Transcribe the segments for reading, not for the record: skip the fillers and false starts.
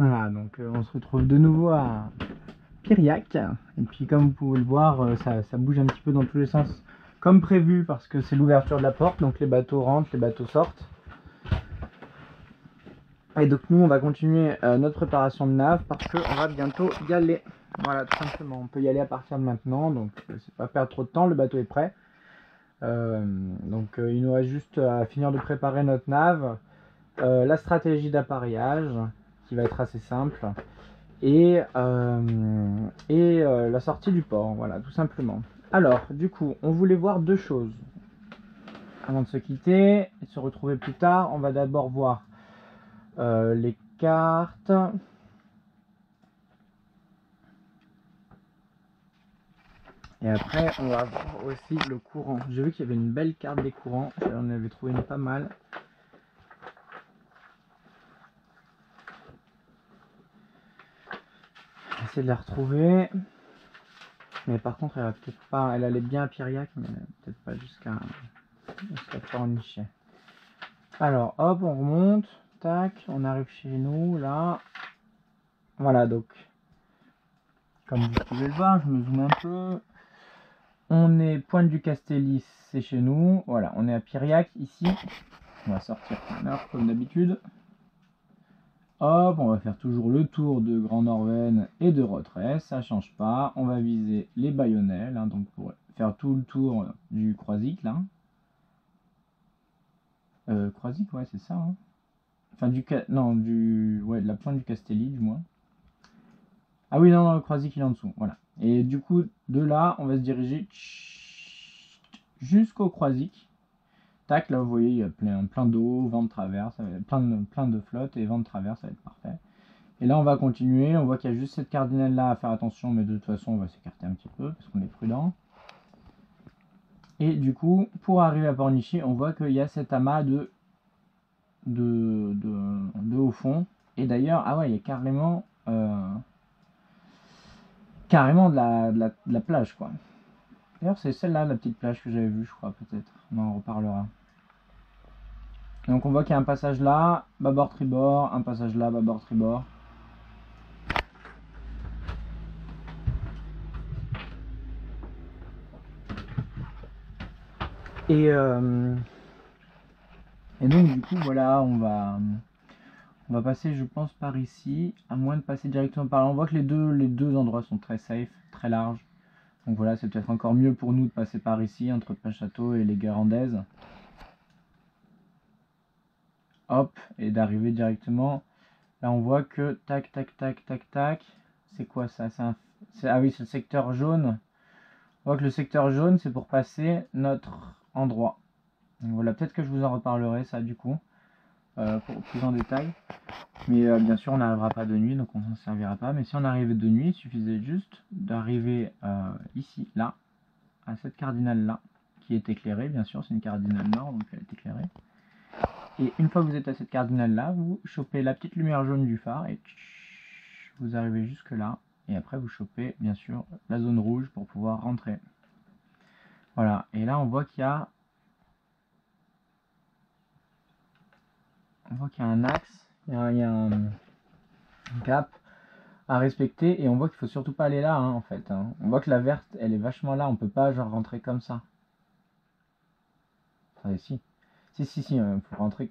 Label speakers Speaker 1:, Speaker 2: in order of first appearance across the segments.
Speaker 1: Voilà, donc on se retrouve de nouveau à Piriac. Et puis comme vous pouvez le voir, ça bouge un petit peu dans tous les sens, comme prévu, parce que c'est l'ouverture de la porte, donc les bateaux rentrent, les bateaux sortent. Et donc nous on va continuer notre préparation de nave, parce qu'on va bientôt y aller. Voilà, tout simplement, on peut y aller à partir de maintenant, donc c'est pas perdre trop de temps, le bateau est prêt. Il nous reste juste à finir de préparer notre nave, la stratégie d'appareillage, qui va être assez simple, et la sortie du port, voilà, tout simplement. Alors, du coup, on voulait voir deux choses avant de se quitter et de se retrouver plus tard. On va d'abord voir les cartes. Et après, on va voir aussi le courant. J'ai vu qu'il y avait une belle carte des courants. J'en avais trouvé une pas mal. Essayer de la retrouver. Mais par contre, elle, peut-être pas, elle allait bien à Piriac, mais peut-être pas jusqu'à Pornichet. Alors, hop, on remonte. Tac, on arrive chez nous, là. Voilà, donc, comme vous pouvez le voir, je me zoome un peu. On est Pointe du Castellis, c'est chez nous. Voilà, on est à Piriac, ici. On va sortir Canard, comme d'habitude. Hop, on va faire toujours le tour de Grand Norven et de Rotrès, ça change pas. On va viser les Bayonnels, hein, donc pour faire tout le tour du Croisic, là. Croisic, ouais, c'est ça. Hein. Enfin, ouais, de la Pointe du Castelli, du moins. Ah oui, non, le Croisic, il est en dessous, voilà. Et du coup, de là, on va se diriger jusqu'au Croisic. Tac, là, vous voyez, il y a plein d'eau, vent de travers, ça va être plein de flotte et vent de travers, ça va être parfait. Et là, on va continuer. On voit qu'il y a juste cette cardinale-là à faire attention, mais de toute façon, on va s'écarter un petit peu parce qu'on est prudent. Et du coup, pour arriver à Pornichet, on voit qu'il y a cet amas de au fond. Et d'ailleurs, ah ouais, il y a carrément de la plage, quoi. D'ailleurs, c'est celle-là, la petite plage que j'avais vue, je crois, peut-être. On en reparlera. Donc on voit qu'il y a un passage là, bâbord tribord, un passage là, bâbord tribord. Et, donc du coup voilà, on va passer je pense par ici, à moins de passer directement par là. On voit que les deux endroits sont très safe, très larges. Donc voilà, c'est peut-être encore mieux pour nous de passer par ici, entre Pachâteau et les Guérandaises. Hop, et d'arriver directement. Là on voit que tac tac tac tac tac. C'est quoi ça? Ah oui, c'est le secteur jaune. On voit que le secteur jaune c'est pour passer notre endroit. Donc voilà, peut-être que je vous en reparlerai ça du coup, pour plus en détail. Mais bien sûr on n'arrivera pas de nuit, donc on s'en servira pas. Mais si on arrivait de nuit, il suffisait juste d'arriver ici, là, à cette cardinale là, qui est éclairée, bien sûr, c'est une cardinale nord, donc elle est éclairée. Et une fois que vous êtes à cette cardinale là, vous chopez la petite lumière jaune du phare et vous arrivez jusque là. Et après vous chopez bien sûr la zone rouge pour pouvoir rentrer. Voilà, et là on voit qu'il y a un axe, il y a un cap à respecter et on voit qu'il faut surtout pas aller là hein, en fait. Hein. On voit que la verte elle est vachement là, on peut pas genre rentrer comme ça. Attendez, si. Si, il faut rentrer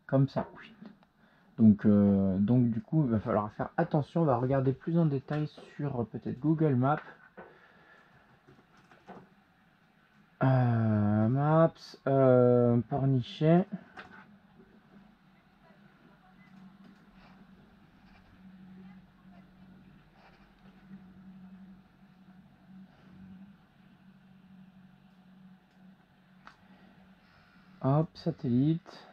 Speaker 1: comme ça. Donc du coup il va falloir faire attention, on va regarder plus en détail sur peut-être Google Maps. Maps, Pornichet. Hop, satellite.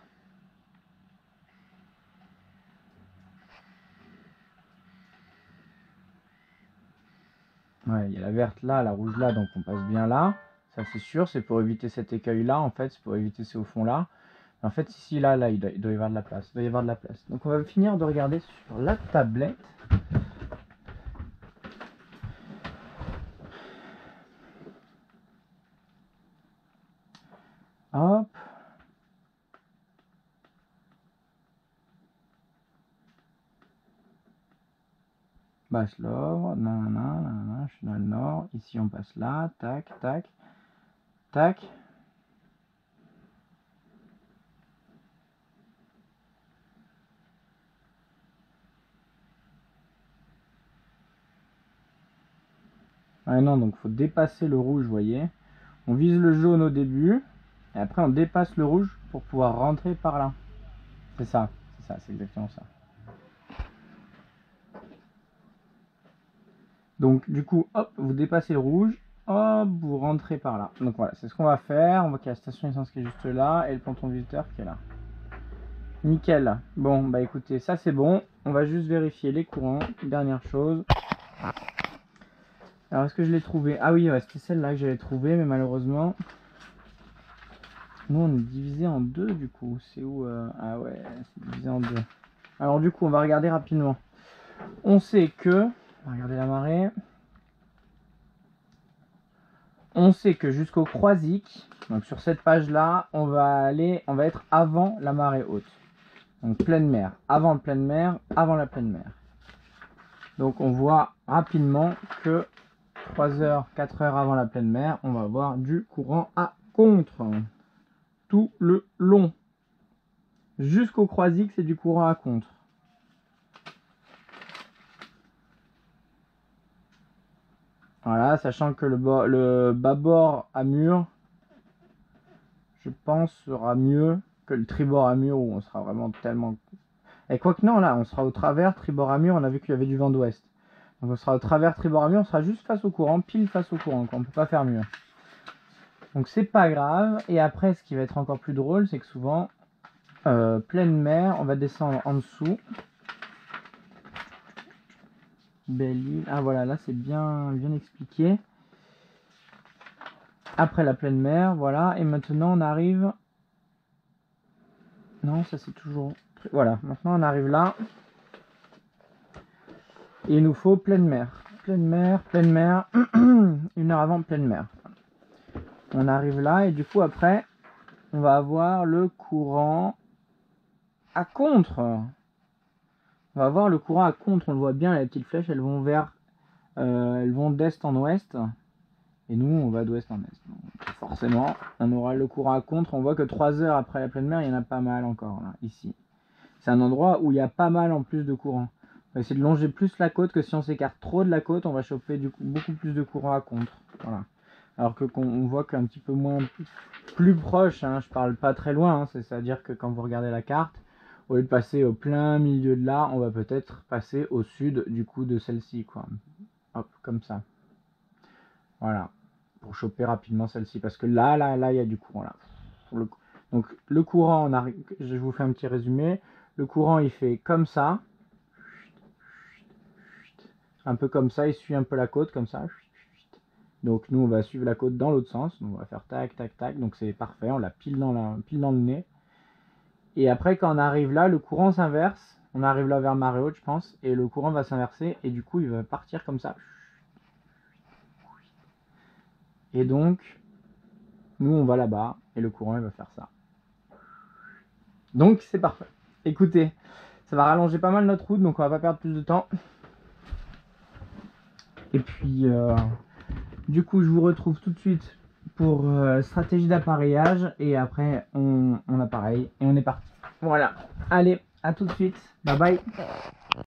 Speaker 1: Ouais, il y a la verte là, la rouge là, donc on passe bien là. Ça c'est sûr, c'est pour éviter cet écueil là, en fait, c'est pour éviter ces hauts fonds là. En fait, ici, là, il doit y avoir de la place. Il doit y avoir de la place. Donc on va finir de regarder sur la tablette. Hop. Basse-Lovre, nanana, nanana, je suis dans le nord. Ici, on passe là, tac, tac, tac. Ah non, donc faut dépasser le rouge, vous voyez. On vise le jaune au début, et après on dépasse le rouge pour pouvoir rentrer par là. C'est ça, c'est exactement ça. Donc du coup, hop, vous dépassez le rouge, hop, vous rentrez par là. Donc voilà, c'est ce qu'on va faire. On voit qu'il y a la station essence qui est juste là, et le ponton visiteur qui est là. Nickel. Bon, bah écoutez, ça c'est bon. On va juste vérifier les courants. Dernière chose. Alors, est-ce que je l'ai trouvé? Ah oui, ouais, c'était celle-là que j'avais trouvé, mais malheureusement... Nous, on est divisé en deux, du coup. C'est où Ah ouais, c'est divisé en deux. Alors, du coup, on va regarder rapidement. On sait que... On va regarder la marée. On sait que jusqu'au Croisic, donc sur cette page-là, on va être avant la marée haute. Donc, pleine mer. Avant le pleine mer, avant la pleine mer. Donc, on voit rapidement que 3 heures, 4 heures avant la pleine mer, on va avoir du courant à contre. Tout le long. Jusqu'au Croisic, c'est du courant à contre. Voilà, sachant que le bâbord à mur, je pense, sera mieux que le tribord à mur où on sera vraiment tellement... Et quoi que non, là, on sera au travers, tribord à mur, on a vu qu'il y avait du vent d'ouest. Donc on sera au travers, tribord à mur, on sera juste face au courant, pile face au courant, quoi. On peut pas faire mieux. Donc c'est pas grave. Et après, ce qui va être encore plus drôle, c'est que souvent, pleine mer, on va descendre en dessous. Belle île. Ah voilà, là c'est bien expliqué. Après la pleine mer, voilà. Et maintenant on arrive... Non, ça c'est toujours... Voilà, maintenant on arrive là. Et il nous faut pleine mer. Pleine mer, pleine mer. 1 heure avant pleine mer. On arrive là et du coup après, on va avoir le courant à contre. On va avoir le courant à contre. On le voit bien, les petites flèches, elles vont d'est en ouest. Et nous, on va d'ouest en est. Donc, forcément, on aura le courant à contre. On voit que 3 heures après la pleine mer, il y en a pas mal encore, là, ici. C'est un endroit où il y a pas mal en plus de courant. On va essayer de longer plus la côte, que si on s'écarte trop de la côte, on va choper du coup beaucoup plus de courant à contre. Voilà. Alors que on voit qu'un petit peu moins, plus proche, hein, je parle pas très loin, hein, c'est-à-dire que quand vous regardez la carte, au lieu de passer au plein milieu de là, on va peut-être passer au sud du coup de celle-ci, quoi. Hop, comme ça. Voilà, pour choper rapidement celle-ci, parce que là, il y a du courant là. Donc le courant, je vous fais un petit résumé. Le courant, il fait comme ça, un peu comme ça, il suit un peu la côte comme ça. Donc nous, on va suivre la côte dans l'autre sens. Donc, on va faire tac, tac, tac. Donc c'est parfait, on l'a pile dans le nez. Et après, quand on arrive là, le courant s'inverse. On arrive là vers marée haute, je pense, et le courant va s'inverser, et du coup, il va partir comme ça. Et donc, nous, on va là-bas, et le courant, il va faire ça. Donc, c'est parfait. Écoutez, ça va rallonger pas mal notre route, donc on va pas perdre plus de temps. Et puis, du coup, je vous retrouve tout de suite pour stratégie d'appareillage, et après, on appareille, et on est parti. Voilà. Allez, à tout de suite. Bye bye.